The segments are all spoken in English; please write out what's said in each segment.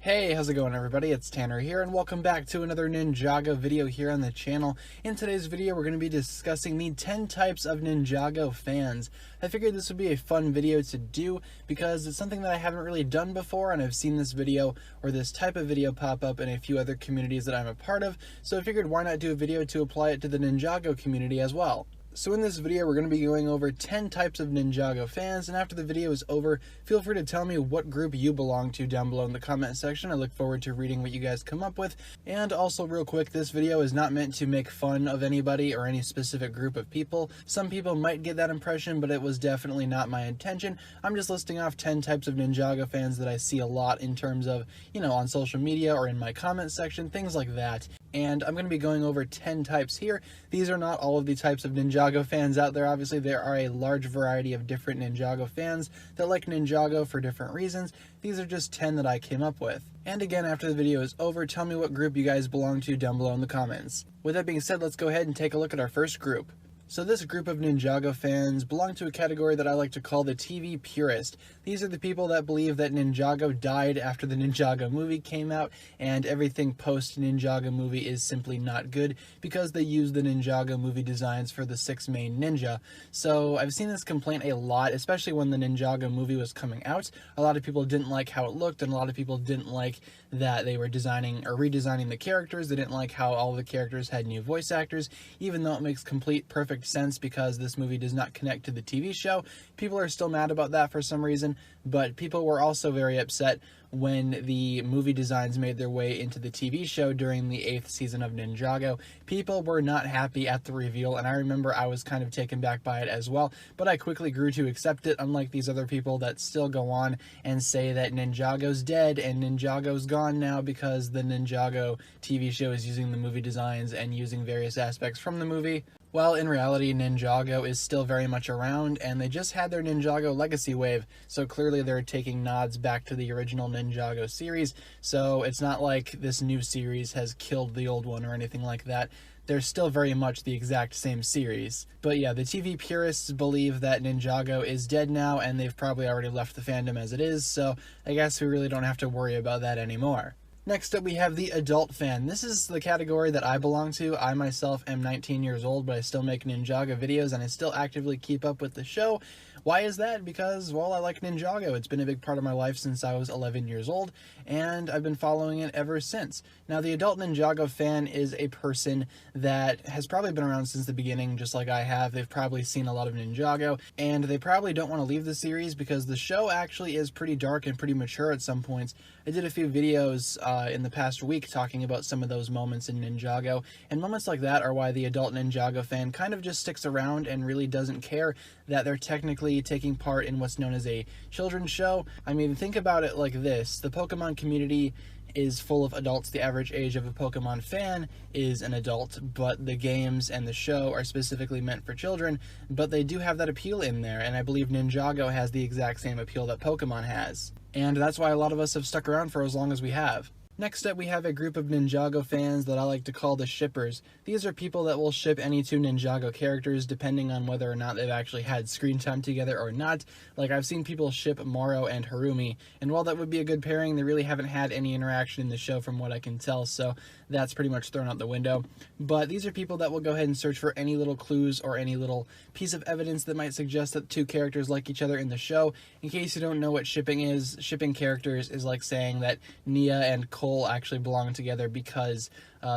Hey, how's it going everybody? It's Tanner here and welcome back to another Ninjago video here on the channel. In today's video we're going to be discussing the 10 types of Ninjago fans. I figured this would be a fun video to do because it's something that I haven't really done before, and I've seen this video or this type of video pop up in a few other communities that I'm a part of, so I figured why not do a video to apply it to the Ninjago community as well. So in this video, we're going to be going over 10 types of Ninjago fans, and after the video is over, feel free to tell me what group you belong to down below in the comment section. I look forward to reading what you guys come up with. And also real quick, this video is not meant to make fun of anybody or any specific group of people. Some people might get that impression, but it was definitely not my intention. I'm just listing off 10 types of Ninjago fans that I see a lot in terms of, on social media or in my comment section, things like that. And I'm going to be going over 10 types here. These are not all of the types of Ninjago fans out there. Obviously, there are a large variety of different Ninjago fans that like Ninjago for different reasons. These are just 10 that I came up with. And again, after the video is over, tell me what group you guys belong to down below in the comments. With that being said, let's go ahead and take a look at our first group. So this group of Ninjago fans belong to a category that I like to call the TV Purist. These are the people that believe that Ninjago died after the Ninjago movie came out, and everything post-Ninjago movie is simply not good because they use the Ninjago movie designs for the 6 main ninja. So I've seen this complaint a lot, especially when the Ninjago movie was coming out. A lot of people didn't like how it looked, and a lot of people didn't like that they were designing or redesigning the characters. They didn't like how all the characters had new voice actors, even though it makes complete perfect sense because this movie does not connect to the TV show. People are still mad about that for some reason, but people were also very upset when the movie designs made their way into the TV show during the 8th season of Ninjago. People were not happy at the reveal, and I remember I was kind of taken back by it as well, but I quickly grew to accept it, unlike these other people that still go on and say that Ninjago's dead and Ninjago's gone now because the Ninjago TV show is using the movie designs and using various aspects from the movie. Well, in reality, Ninjago is still very much around, and they just had their Ninjago Legacy Wave, so clearly they're taking nods back to the original Ninjago series, so it's not like this new series has killed the old one or anything like that. They're still very much the exact same series. But yeah, the TV purists believe that Ninjago is dead now, and they've probably already left the fandom as it is, so I guess we really don't have to worry about that anymore. Next up, we have the adult fan. This is the category that I belong to. I myself am 19 years old, but I still make Ninjago videos, and I still actively keep up with the show. Why is that? Because, well, I like Ninjago. It's been a big part of my life since I was 11 years old, and I've been following it ever since. Now, the adult Ninjago fan is a person that has probably been around since the beginning, just like I have. They've probably seen a lot of Ninjago, and they probably don't want to leave the series because the show actually is pretty dark and pretty mature at some points. I did a few videos in the past week talking about some of those moments in Ninjago, and moments like that are why the adult Ninjago fan kind of just sticks around and really doesn't care that they're technically taking part in what's known as a children's show. I mean, think about it like this. The Pokemon community is full of adults. The average age of a Pokemon fan is an adult, but the games and the show are specifically meant for children, but they do have that appeal in there, and I believe Ninjago has the exact same appeal that Pokemon has. And that's why a lot of us have stuck around for as long as we have. Next up, we have a group of Ninjago fans that I like to call the shippers. These are people that will ship any two Ninjago characters depending on whether or not they've actually had screen time together or not. Like, I've seen people ship Moro and Harumi, and while that would be a good pairing, they really haven't had any interaction in the show from what I can tell, so that's pretty much thrown out the window. But these are people that will go ahead and search for any little clues or any little piece of evidence that might suggest that two characters like each other in the show. In case you don't know what shipping is, shipping characters is like saying that Nia and Cole actually belong together because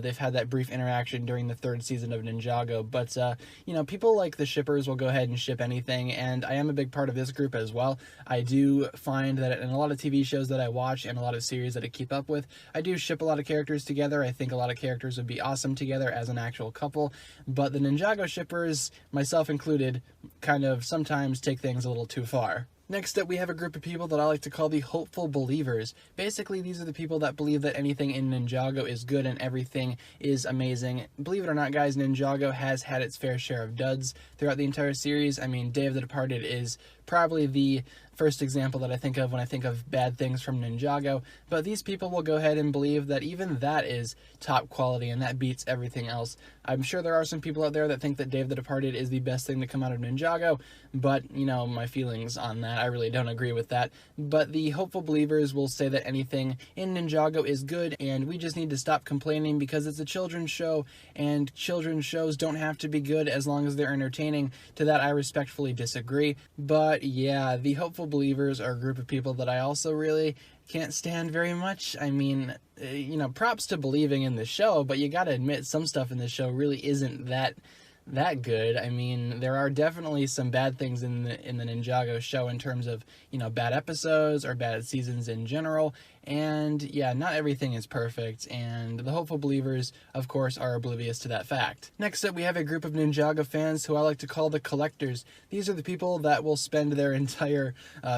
they've had that brief interaction during the 3rd season of Ninjago. But, people like the shippers will go ahead and ship anything, and I am a big part of this group as well. I do find that in a lot of TV shows that I watch and a lot of series that I keep up with, I do ship a lot of characters together. I think a lot of characters would be awesome together as an actual couple, but the Ninjago shippers, myself included, kind of sometimes take things a little too far. Next up, we have a group of people that I like to call the hopeful believers. Basically, these are the people that believe that anything in Ninjago is good and everything is amazing. Believe it or not, guys, Ninjago has had its fair share of duds throughout the entire series. I mean, Day of the Departed is probably the first example that I think of when I think of bad things from Ninjago, but these people will go ahead and believe that even that is top quality and that beats everything else. I'm sure there are some people out there that think that Dave the Departed is the best thing to come out of Ninjago, but, you know, my feelings on that, I really don't agree with that. But the hopeful believers will say that anything in Ninjago is good, and we just need to stop complaining because it's a children's show, and children's shows don't have to be good as long as they're entertaining. To that, I respectfully disagree. But yeah, the hopeful believers are a group of people that I also really can't stand very much. I mean, you know, props to believing in the show, but you gotta admit some stuff in the show really isn't that good. I mean, there are definitely some bad things in the Ninjago show in terms of, you know, bad episodes or bad seasons in general. And yeah, not everything is perfect, and the hopeful believers, of course, are oblivious to that fact. Next up, we have a group of Ninjago fans who I like to call the collectors. These are the people that will spend their entire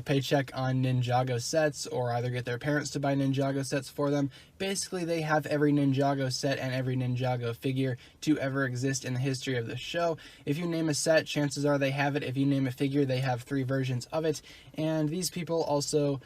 paycheck on Ninjago sets, or either get their parents to buy Ninjago sets for them. Basically, they have every Ninjago set and every Ninjago figure to ever exist in the history of the show. If you name a set, chances are they have it. If you name a figure, they have 3 versions of it. And these people also,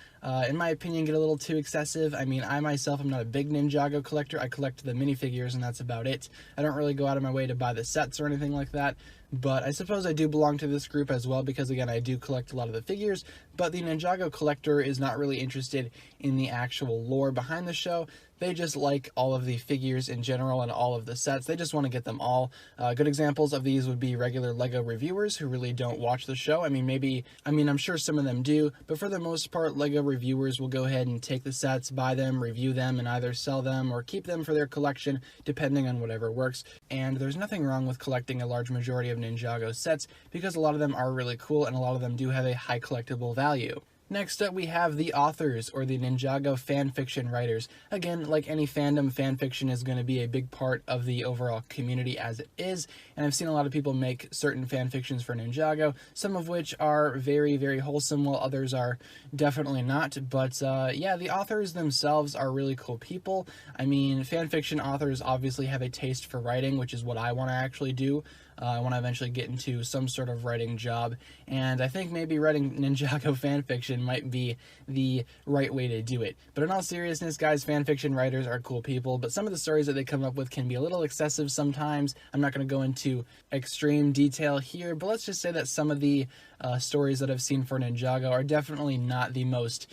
in my opinion, get a little too excessive. I mean, I myself am not a big Ninjago collector. I collect the minifigures, and that's about it. I don't really go out of my way to buy the sets or anything like that. But I suppose I do belong to this group as well because, again, I do collect a lot of the figures, but the Ninjago collector is not really interested in the actual lore behind the show. They just like all of the figures in general and all of the sets. They just want to get them all. Good examples of these would be regular LEGO reviewers who really don't watch the show. I'm sure some of them do, but for the most part, LEGO reviewers will go ahead and take the sets, buy them, review them, and either sell them or keep them for their collection, depending on whatever works. And there's nothing wrong with collecting a large majority of Ninjago sets because a lot of them are really cool and a lot of them do have a high collectible value. Next up, we have the authors, or the Ninjago fanfiction writers. Again, like any fandom, fanfiction is going to be a big part of the overall community as it is, and I've seen a lot of people make certain fanfictions for Ninjago, some of which are very, very wholesome, while others are definitely not. But yeah, the authors themselves are really cool people. I mean, fanfiction authors obviously have a taste for writing, which is what I want to actually do. I want to eventually get into some sort of writing job, and I think maybe writing Ninjago fanfiction might be the right way to do it. But in all seriousness, guys, fanfiction writers are cool people, but some of the stories that they come up with can be a little excessive sometimes. I'm not going to go into extreme detail here, but let's just say that some of the stories that I've seen for Ninjago are definitely not the most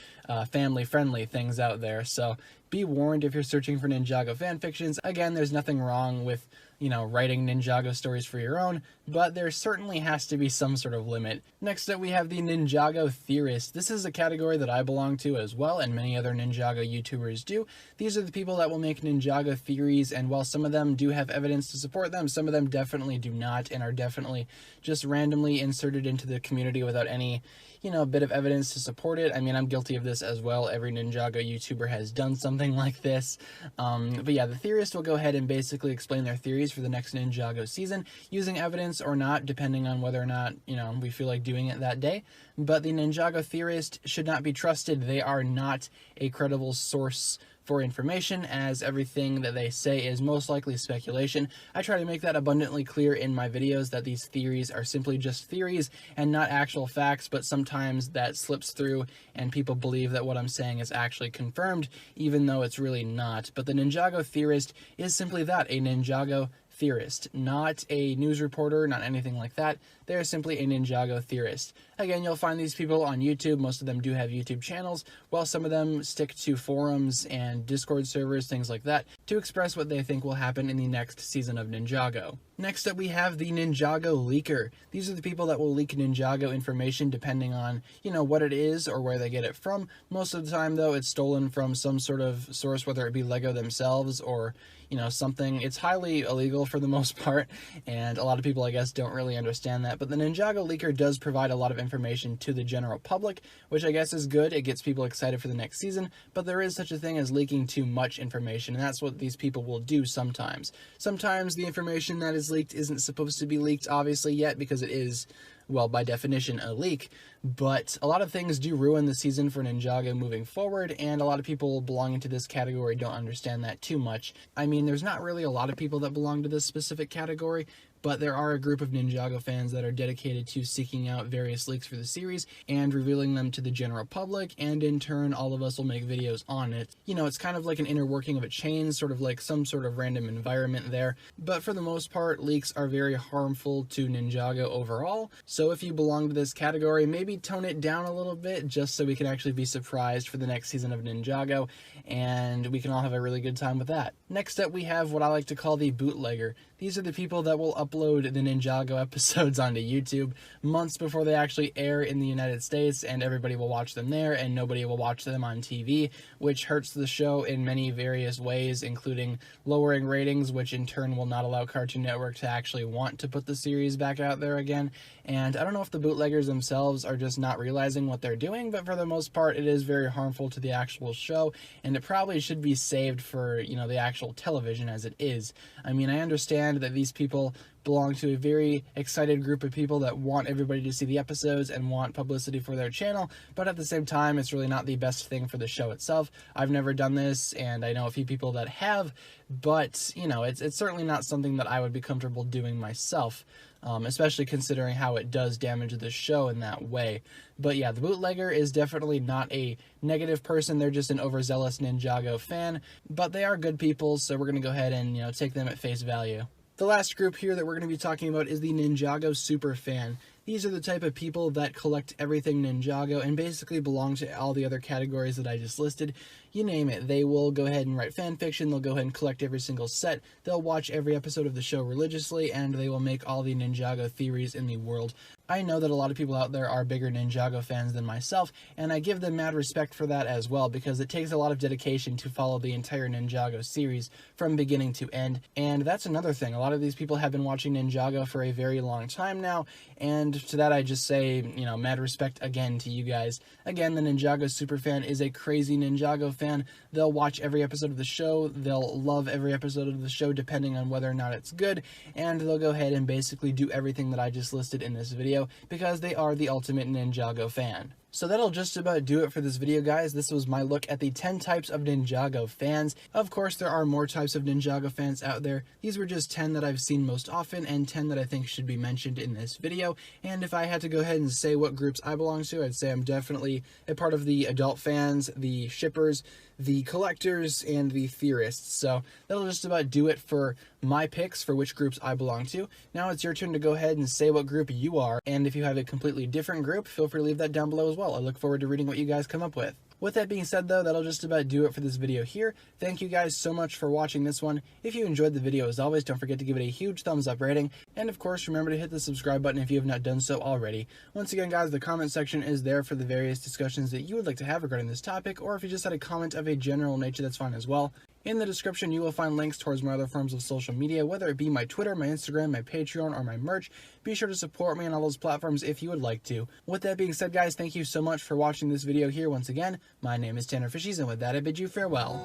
family-friendly things out there, so be warned if you're searching for Ninjago fanfictions. Again, there's nothing wrong with, you know, writing Ninjago stories for your own, but there certainly has to be some sort of limit. Next up, we have the Ninjago Theorist. This is a category that I belong to as well, and many other Ninjago YouTubers do. These are the people that will make Ninjago theories, and while some of them do have evidence to support them, some of them definitely do not, and are definitely just randomly inserted into the community without any, you know, bit of evidence to support it. I mean, I'm guilty of this as well. Every Ninjago YouTuber has done something like this. But yeah, the Theorist will go ahead and basically explain their theories for the next Ninjago season, using evidence or not, depending on whether or not, you know, we feel like doing it that day. But the Ninjago Theorist should not be trusted. They are not a credible source for information, as everything that they say is most likely speculation. I try to make that abundantly clear in my videos that these theories are simply just theories and not actual facts, but sometimes that slips through and people believe that what I'm saying is actually confirmed, even though it's really not. But the Ninjago Theorist is simply that, a Ninjago theorist, not a news reporter, not anything like that. They're simply a Ninjago theorist. Again, you'll find these people on YouTube. Most of them do have YouTube channels, while some of them stick to forums and Discord servers, things like that, to express what they think will happen in the next season of Ninjago. Next up, we have the Ninjago leaker. These are the people that will leak Ninjago information depending on, you know, what it is or where they get it from. Most of the time, though, it's stolen from some sort of source, whether it be LEGO themselves or, you know, something. It's highly illegal for the most part, and a lot of people, I guess, don't really understand that. But the Ninjago leaker does provide a lot of information to the general public, which I guess is good. It gets people excited for the next season, but there is such a thing as leaking too much information, and that's what these people will do sometimes. Sometimes the information that is leaked isn't supposed to be leaked, obviously, yet, because it is, well, by definition, a leak, but a lot of things do ruin the season for Ninjago moving forward, and a lot of people belonging to this category don't understand that too much. I mean, there's not really a lot of people that belong to this specific category, but there are a group of Ninjago fans that are dedicated to seeking out various leaks for the series and revealing them to the general public, and in turn all of us will make videos on it. You know, it's kind of like an inner working of a chain, sort of like some sort of random environment there, but for the most part leaks are very harmful to Ninjago overall, so if you belong to this category, maybe tone it down a little bit just so we can actually be surprised for the next season of Ninjago, and we can all have a really good time with that. Next up we have what I like to call the Bootlegger. These are the people that will upload the Ninjago episodes onto YouTube months before they actually air in the United States, and everybody will watch them there and nobody will watch them on TV, which hurts the show in many various ways, including lowering ratings, which in turn will not allow Cartoon Network to actually want to put the series back out there again. And I don't know if the bootleggers themselves are just not realizing what they're doing, but for the most part it is very harmful to the actual show, and it probably should be saved for, you know, the actual television as it is. I mean, I understand that these people belong to a very excited group of people that want everybody to see the episodes and want publicity for their channel, but at the same time it's really not the best thing for the show itself. I've never done this, and I know a few people that have, but you know, it's certainly not something that I would be comfortable doing myself, especially considering how it does damage the show in that way. But yeah, the Bootlegger is definitely not a negative person, they're just an overzealous Ninjago fan, but they are good people, so we're going to go ahead and, you know, take them at face value. The last group here that we're going to be talking about is the Ninjago super fan. These are the type of people that collect everything Ninjago and basically belong to all the other categories that I just listed. You name it. They will go ahead and write fan fiction, they'll go ahead and collect every single set, they'll watch every episode of the show religiously, and they will make all the Ninjago theories in the world. I know that a lot of people out there are bigger Ninjago fans than myself, and I give them mad respect for that as well, because it takes a lot of dedication to follow the entire Ninjago series from beginning to end. And that's another thing, a lot of these people have been watching Ninjago for a very long time now, and to that I just say, you know, mad respect again to you guys. Again, the Ninjago superfan is a crazy Ninjago fan. They'll watch every episode of the show, they'll love every episode of the show depending on whether or not it's good, and they'll go ahead and basically do everything that I just listed in this video because they are the ultimate Ninjago fan. So that'll just about do it for this video, guys. This was my look at the 10 types of Ninjago fans. Of course, there are more types of Ninjago fans out there. These were just 10 that I've seen most often and 10 that I think should be mentioned in this video. And if I had to go ahead and say what groups I belong to, I'd say I'm definitely a part of the adult fans, the shippers, the collectors, and the theorists. So that'll just about do it for my picks for which groups I belong to. Now it's your turn to go ahead and say what group you are, and if you have a completely different group, feel free to leave that down below as well. I look forward to reading what you guys come up with. With that being said though, that'll just about do it for this video here. Thank you guys so much for watching this one. If you enjoyed the video, as always, don't forget to give it a huge thumbs up rating, and of course remember to hit the subscribe button if you have not done so already. Once again guys, the comment section is there for the various discussions that you would like to have regarding this topic, or if you just had a comment of a general nature, that's fine as well. In the description, you will find links towards my other forms of social media, whether it be my Twitter, my Instagram, my Patreon, or my merch. Be sure to support me on all those platforms if you would like to. With that being said, guys, thank you so much for watching this video here once again. My name is TannerFishies, and with that, I bid you farewell.